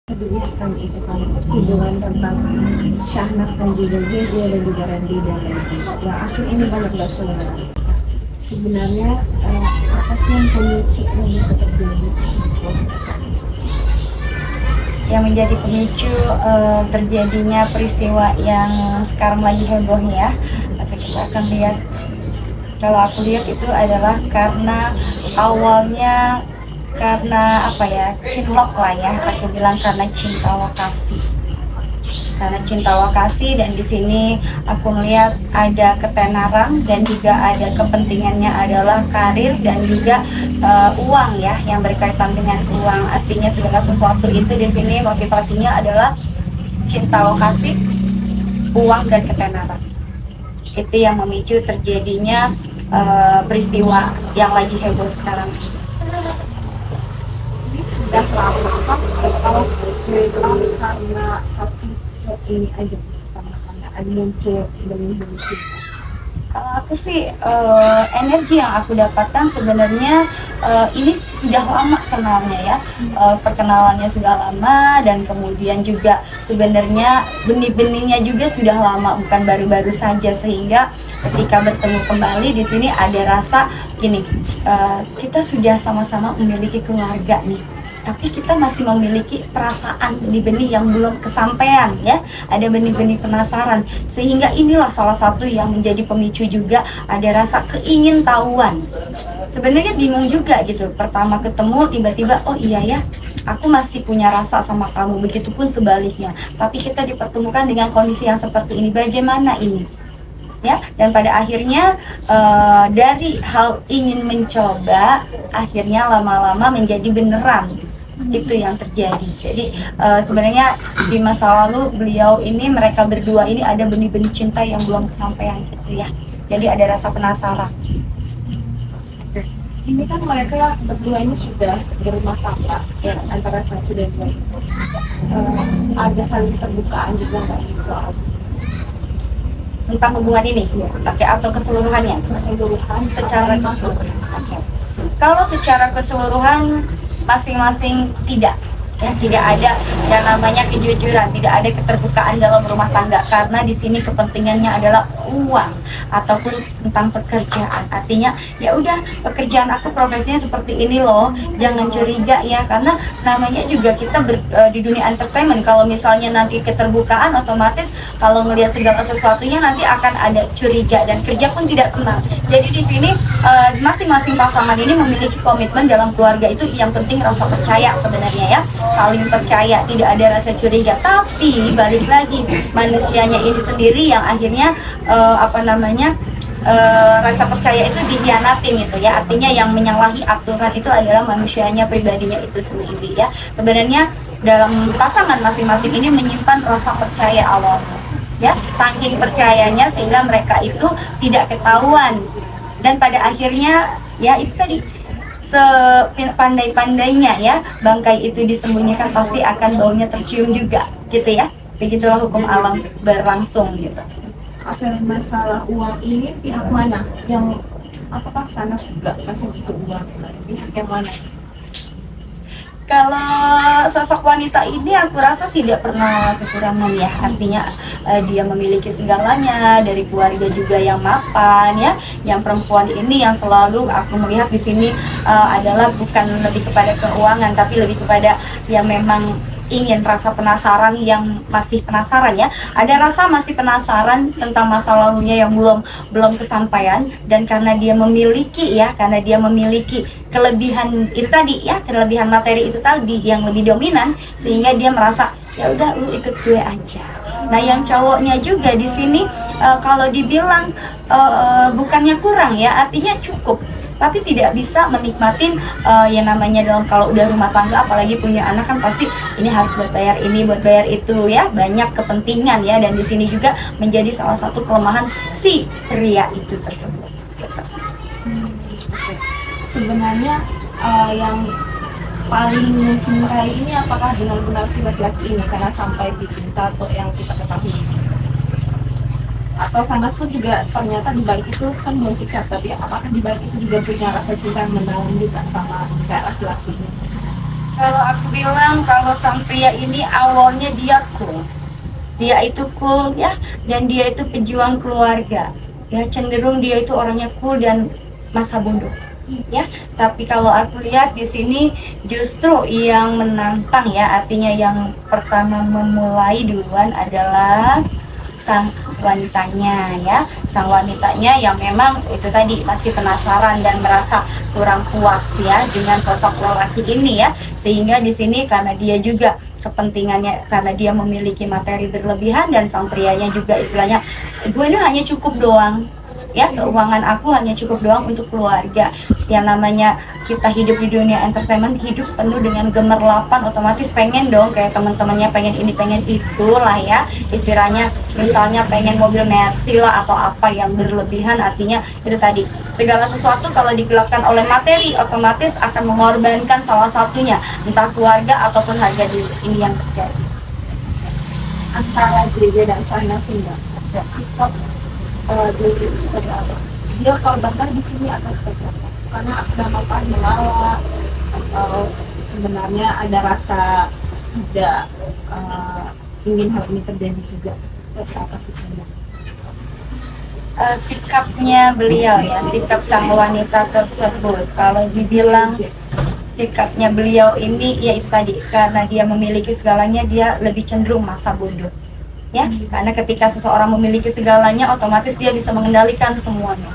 Disebutkan itu kan hubungan tentang Syahnaz dan juga Gigi dan juga Randy dan Randy. Ya akhir ini banyak bersaudara. Sebenarnya apa sih yang pemicunya bisa terjadi tersebut? Yang menjadi pemicu terjadinya peristiwa yang sekarang lagi heboh ya. Tapi kita akan lihat, kalau aku lihat itu adalah karena awalnya karena apa ya, cinlok lah ya, aku bilang karena cinta lokasi. Karena cinta lokasi, dan di sini aku melihat ada ketenaran dan juga ada kepentingannya adalah karir dan juga uang ya, yang berkaitan dengan uang. Artinya segala sesuatu itu di sini motivasinya adalah cinta lokasi, uang dan ketenaran. Itu yang memicu terjadinya peristiwa yang lagi heboh sekarang. Ini sudah lama kan kalau memang karena satu ini aja karena ada muncul benih-benih cinta. Kalau aku sih energi yang aku dapatkan sebenarnya ini sudah lama kenalnya ya. Perkenalannya sudah lama, dan kemudian juga sebenarnya benih-benihnya juga sudah lama, bukan baru-baru saja, sehingga ketika bertemu kembali di sini ada rasa gini, kita sudah sama-sama memiliki keluarga nih, tapi kita masih memiliki perasaan benih-benih yang belum kesampaian ya, ada benih-benih penasaran, sehingga inilah salah satu yang menjadi pemicu juga, ada rasa keingintahuan. Sebenarnya bingung juga gitu, pertama ketemu tiba-tiba oh iya ya, aku masih punya rasa sama kamu, begitupun sebaliknya, tapi kita dipertemukan dengan kondisi yang seperti ini, bagaimana ini ya. Dan pada akhirnya dari hal ingin mencoba, akhirnya lama-lama menjadi beneran. Itu yang terjadi. Jadi sebenarnya di masa lalu beliau ini, mereka berdua ini ada benih-benih cinta yang belum kesampaian gitu ya. Jadi ada rasa penasaran. Ini kan mereka berdua ini sudah berumah tangga ya, antara satu dan dua. Ada saling keterbukaan juga nggak sih soal Tentang hubungan ini, pakai atau keseluruhannya? keseluruhan Secara masuk? keseluruhan. Kalau secara keseluruhan masing-masing tidak ya, tidak ada yang namanya kejujuran, tidak ada keterbukaan dalam rumah tangga, karena di sini kepentingannya adalah uang ataupun tentang pekerjaan. Artinya ya udah, pekerjaan aku profesinya seperti ini loh, jangan curiga ya, karena namanya juga kita di dunia entertainment. Kalau misalnya nanti keterbukaan, otomatis kalau melihat segala sesuatunya nanti akan ada curiga, dan kerja pun tidak tenang. Jadi di sini masing-masing pasangan ini memiliki komitmen dalam keluarga, itu yang penting rasa percaya sebenarnya ya, saling percaya, tidak ada rasa curiga. Tapi balik lagi, manusianya ini sendiri yang akhirnya rasa percaya itu dikhianatin gitu ya. Artinya yang menyalahi aturan itu adalah manusianya, pribadinya itu sendiri ya. Sebenarnya dalam pasangan masing-masing ini menyimpan rasa percaya awalnya ya, saking percayanya sehingga mereka itu tidak ketahuan, dan pada akhirnya ya itu tadi, sepandai-pandainya ya bangkai itu disembunyikan, pasti akan baunya tercium juga gitu ya. Begitulah hukum alam berlangsung gitu. Akhirnya masalah uang ini pihak mana yang, apakah sana juga kasih butuh uang, pihak yang mana? Kalau sosok wanita ini aku rasa tidak pernah kekurangan ya, artinya dia memiliki segalanya, dari keluarga juga yang mapan ya. Yang perempuan ini yang selalu aku melihat di sini adalah bukan lebih kepada keuangan, tapi lebih kepada yang memang ingin, rasa penasaran, yang masih penasaran ya, ada rasa masih penasaran tentang masa lalunya yang belum kesampaian. Dan karena dia memiliki ya, karena dia memiliki kelebihan itu tadi ya, kelebihan materi itu tadi yang lebih dominan, sehingga dia merasa ya udah lu ikut gue aja. Nah yang cowoknya juga di sini kalau dibilang bukannya kurang ya, artinya cukup, tapi tidak bisa menikmatin yang namanya dalam, kalau udah rumah tangga apalagi punya anak kan pasti ini harus buat bayar ini, buat bayar itu ya, banyak kepentingan ya. Dan di sini juga menjadi salah satu kelemahan si pria itu tersebut. Sebenarnya yang paling mencintai ini apakah benar-benar si laki-laki ini karena sampai dicinta atau yang kita ketahui, atau Sanas pun juga ternyata di balik itu kan belum sikat, tapi apakah di balik itu juga punya rasa cinta yang mendalam juga sama kayak laki-laki ini? Kalau aku bilang kalau sang pria ini awalnya dia cool, dia itu cool ya, dan dia itu pejuang keluarga ya, cenderung dia itu orangnya cool dan masa bodoh ya. Tapi kalau aku lihat di sini justru yang menantang ya, artinya yang pertama memulai duluan adalah sang wanitanya ya, sang wanitanya yang memang itu tadi masih penasaran dan merasa kurang puas ya dengan sosok lelaki ini ya, sehingga di sini karena dia juga kepentingannya, karena dia memiliki materi berlebihan dan sang prianya juga istilahnya, gue ini hanya cukup doang ya, keuangan aku hanya cukup doang untuk keluarga. Yang namanya kita hidup di dunia entertainment, hidup penuh dengan gemerlapan, otomatis pengen dong kayak teman-temannya pengen ini pengen itu lah ya, istilahnya misalnya pengen mobil Mercy lah atau apa yang berlebihan. Artinya itu tadi, segala sesuatu kalau digelapkan oleh materi otomatis akan mengorbankan salah satunya, entah keluarga ataupun harga diri. Ini yang terjadi Antara JJ dan China Finda, sikap JJ itu seperti apa? Dia korbankan di sini akan seperti apa? Karena ada makan melawak atau sebenarnya ada rasa tidak ingin hal ini terjadi juga, seperti apa sih sebenarnya? sikapnya beliau ya, sikap sang wanita tersebut. Kalau dibilang sikapnya beliau ini ya itu tadi, karena dia memiliki segalanya dia lebih cenderung masa bodoh ya, karena ketika seseorang memiliki segalanya otomatis dia bisa mengendalikan semuanya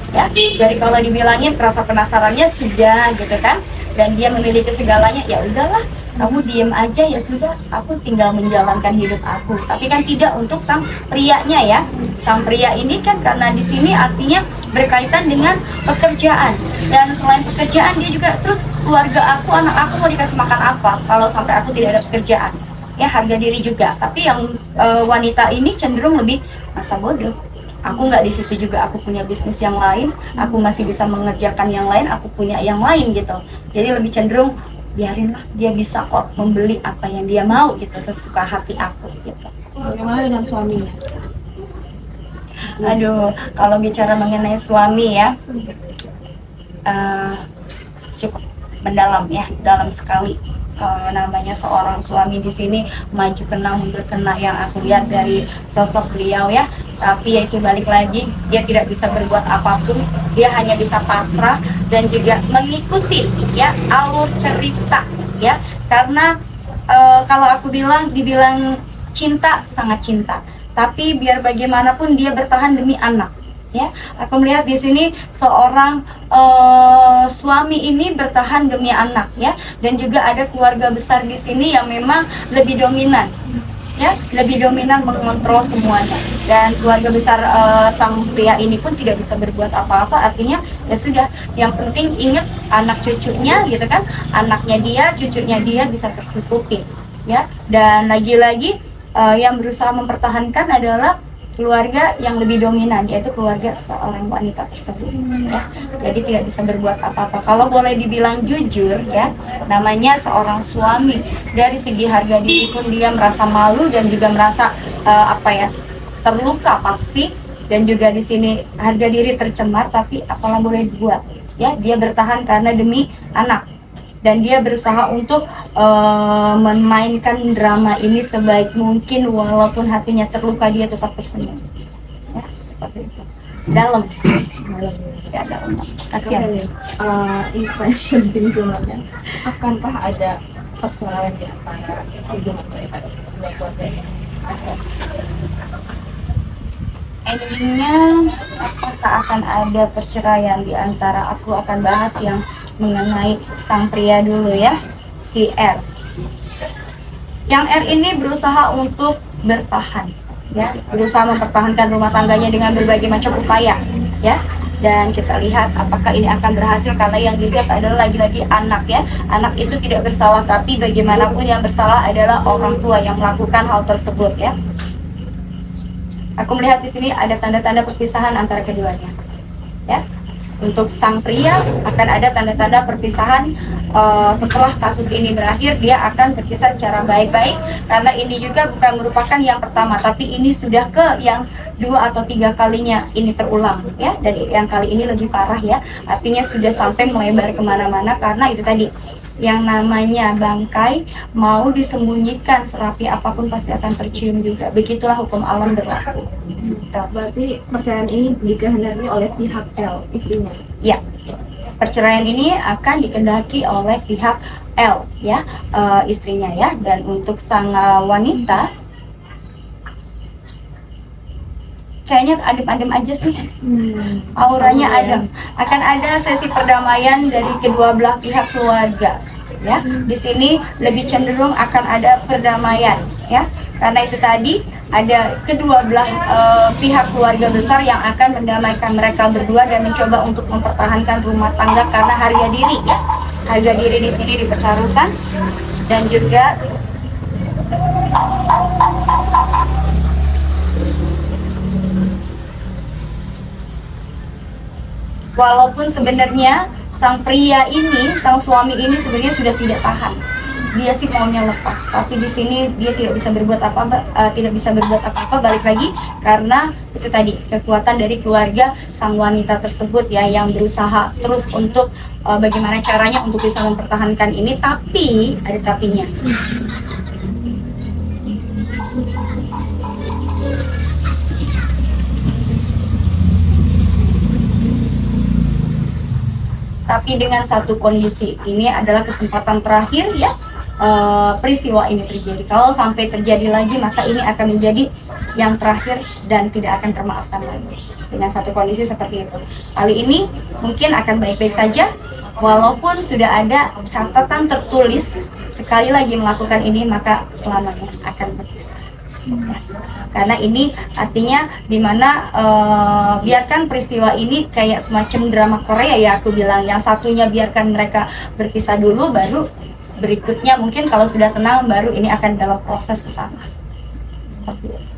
ya. Jadi kalau dibilangin rasa penasarannya sudah gitu kan, dan dia memiliki segalanya, ya udahlah kamu diem aja ya sudah, aku tinggal menjalankan hidup aku. Tapi kan tidak untuk sang prianya ya. Sang pria ini kan karena di sini artinya berkaitan dengan pekerjaan, dan selain pekerjaan dia juga terus keluarga aku, anak aku mau dikasih makan apa kalau sampai aku tidak ada pekerjaan ya, harga diri juga. Tapi yang wanita ini cenderung lebih masa bodoh, aku nggak di situ juga, aku punya bisnis yang lain, aku masih bisa mengerjakan yang lain, aku punya yang lain gitu. Jadi lebih cenderung biarinlah, dia bisa kok membeli apa yang dia mau gitu, sesuka hati aku gitu. Bagaimana dengan suaminya? Aduh, kalau bicara mengenai suami ya, cukup mendalam ya, dalam sekali. Namanya seorang suami di sini maju kena mundur kena yang aku lihat dari sosok beliau ya. Tapi ya itu balik lagi, dia tidak bisa berbuat apapun, dia hanya bisa pasrah dan juga mengikuti ya alur cerita ya. Karena kalau aku bilang, dibilang cinta, sangat cinta, tapi biar bagaimanapun dia bertahan demi anak ya. Aku melihat di sini seorang suami ini bertahan demi anak ya, dan juga ada keluarga besar di sini yang memang lebih dominan ya, lebih dominan mengontrol semuanya, dan keluarga besar sang pria ini pun tidak bisa berbuat apa-apa. Artinya ya sudah, yang penting ingat anak cucunya gitu kan, anaknya dia, cucunya dia bisa tercukupi ya. Dan lagi-lagi yang berusaha mempertahankan adalah keluarga yang lebih dominan, yaitu keluarga seorang wanita tersebut ya. Jadi tidak bisa berbuat apa-apa. Kalau boleh dibilang jujur ya, namanya seorang suami, dari segi harga diri pun dia merasa malu dan juga merasa terluka pasti, dan juga di sini harga diri tercemar. Tapi apalah boleh dibuat ya, dia bertahan karena demi anak, dan dia berusaha untuk memainkan drama ini sebaik mungkin, walaupun hatinya terluka dia tetap tersenyum ya, seperti itu. Dalam ya, dalam kasihan. Impression lingkungannya, akankah ada perceraian di antara hubungan mereka dua keluarga ini? Endingnya apakah akan ada perceraian di antara, aku akan bahas yang mengenai sang pria dulu ya, si R. Yang R ini berusaha untuk bertahan ya, berusaha mempertahankan rumah tangganya dengan berbagai macam upaya ya. Dan kita lihat apakah ini akan berhasil, karena yang dilihat adalah lagi-lagi anak ya. Anak itu tidak bersalah, tapi bagaimanapun yang bersalah adalah orang tua yang melakukan hal tersebut ya. Aku melihat di sini ada tanda-tanda perpisahan antara keduanya ya. Untuk sang pria akan ada tanda-tanda perpisahan setelah kasus ini berakhir, dia akan berpisah secara baik-baik, karena ini juga bukan merupakan yang pertama, tapi ini sudah ke yang 2 atau 3 kalinya ini terulang ya, dan yang kali ini lebih parah ya. Artinya sudah sampai melebar kemana-mana, karena itu tadi yang namanya bangkai mau disembunyikan serapi apapun pasti akan tercium juga. Begitulah hukum alam berlaku. Berarti perceraian ini dikehendaki oleh pihak L, istrinya. Ya, perceraian ini akan dikehendaki oleh pihak L, ya, istrinya ya. Dan untuk sang wanita, kayaknya adem-adem aja sih, auranya adem. Akan ada sesi perdamaian dari kedua belah pihak keluarga, ya. Di sini lebih cenderung akan ada perdamaian, ya. Karena itu tadi ada kedua belah pihak keluarga besar yang akan mendamaikan mereka berdua dan mencoba untuk mempertahankan rumah tangga karena harga diri, ya. Harga diri di sini dipertaruhkan dan juga walaupun sebenarnya sang pria ini, sang suami ini sebenarnya sudah tidak tahan, dia sih maunya lepas, tapi di sini dia tidak bisa berbuat apa-apa, balik lagi karena itu tadi kekuatan dari keluarga sang wanita tersebut ya, yang berusaha terus untuk bagaimana caranya untuk bisa mempertahankan ini, tapi ada tapinya. Tapi dengan satu kondisi, ini adalah kesempatan terakhir ya, peristiwa ini terjadi. Kalau sampai terjadi lagi, maka ini akan menjadi yang terakhir dan tidak akan termaafkan lagi. Dengan satu kondisi seperti itu. Kali ini mungkin akan baik-baik saja, walaupun sudah ada catatan tertulis, sekali lagi melakukan ini, maka selamanya akan berpisah. Karena ini artinya dimana biarkan peristiwa ini kayak semacam drama Korea ya, aku bilang. Yang satunya biarkan mereka berpisah dulu, baru berikutnya mungkin kalau sudah tenang baru ini akan dalam proses ke sana. Seperti itu.